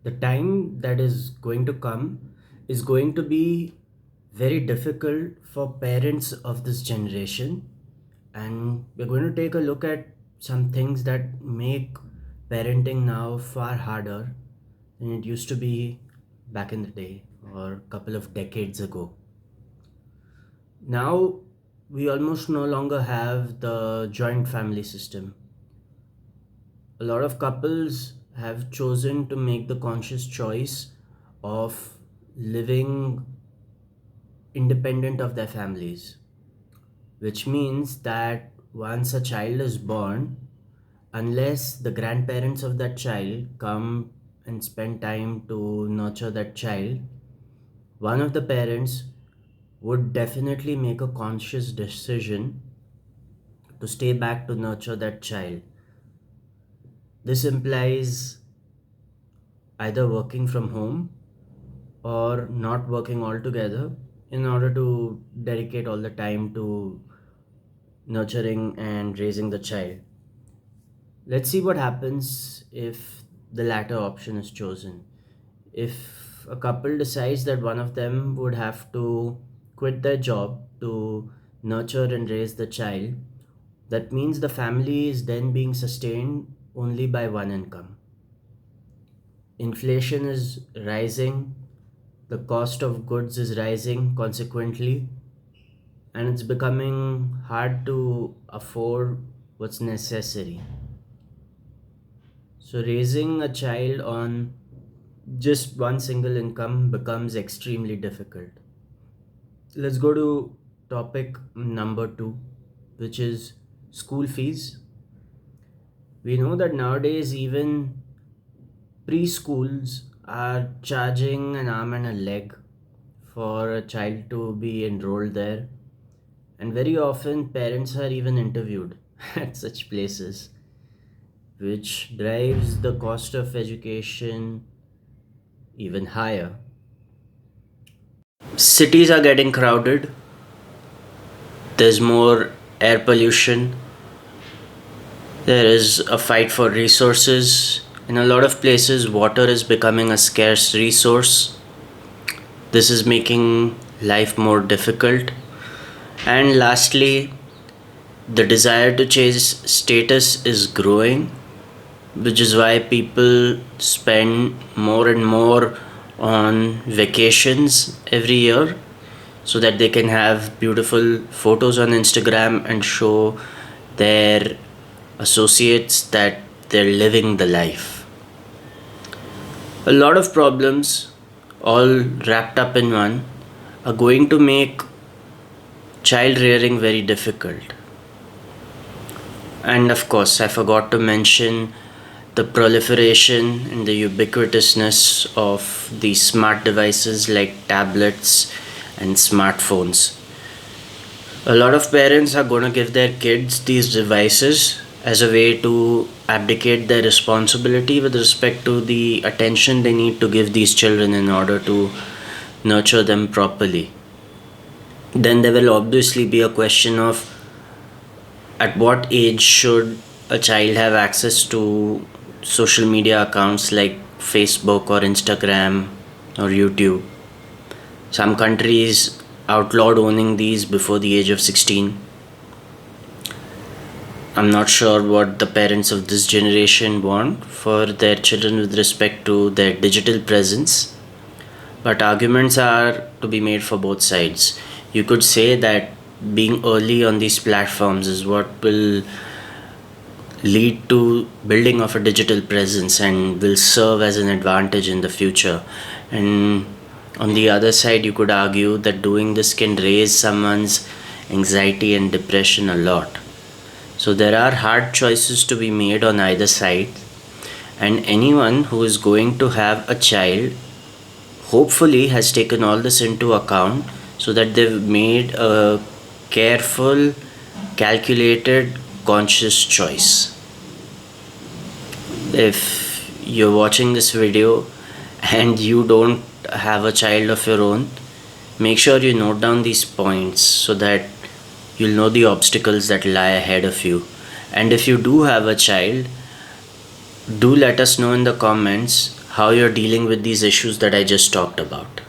The time that is going to come is going to be very difficult for parents of this generation, and we're going to take a look at some things that make parenting now far harder than it used to be back in the day or a couple of decades ago. Now we almost no longer have the joint family system. A lot of couples have chosen to make the conscious choice of living independent of their families, which means that once a child is born, unless the grandparents of that child come and spend time to nurture that child, one of the parents would definitely make a conscious decision to stay back to nurture that child. This implies either working from home or not working altogether in order to dedicate all the time to nurturing and raising the child. Let's see what happens if the latter option is chosen. If a couple decides that one of them would have to quit their job to nurture and raise the child, that means the family is then being sustained only by one income. Inflation is rising, the cost of goods is rising consequently, and it's becoming hard to afford what's necessary. So, raising a child on just one single income becomes extremely difficult. Let's go to topic number two, which is school fees. We know that nowadays, even preschools are charging an arm and a leg for a child to be enrolled there, and very often parents are even interviewed at such places, which drives the cost of education even higher. Cities are getting crowded, there's more air pollution, there is a fight for resources. In a lot of places, water is becoming a scarce resource. This is making life more difficult. And lastly, the desire to chase status is growing, which is why people spend more and more on vacations every year so that they can have beautiful photos on Instagram and show their associates that they're living the life. A lot of problems, all wrapped up in one, are going to make child rearing very difficult. And of course, I forgot to mention the proliferation and the ubiquitousness of these smart devices like tablets and smartphones. A lot of parents are going to give their kids these devices as a way to abdicate their responsibility with respect to the attention they need to give these children in order to nurture them properly. Then there will obviously be a question of at what age should a child have access to social media accounts like Facebook or Instagram or YouTube. Some countries outlawed owning these before the age of 16. I'm not sure what the parents of this generation want for their children with respect to their digital presence, but arguments are to be made for both sides. You could say that being early on these platforms is what will lead to building of a digital presence and will serve as an advantage in the future. And on the other side, you could argue that doing this can raise someone's anxiety and depression a lot. So there are hard choices to be made on either side, and anyone who is going to have a child hopefully has taken all this into account so that they've made a careful, calculated, conscious choice. If you're watching this video and you don't have a child of your own, make sure you note down these points so that you'll know the obstacles that lie ahead of you. And if you do have a child, do let us know in the comments how you're dealing with these issues that I just talked about.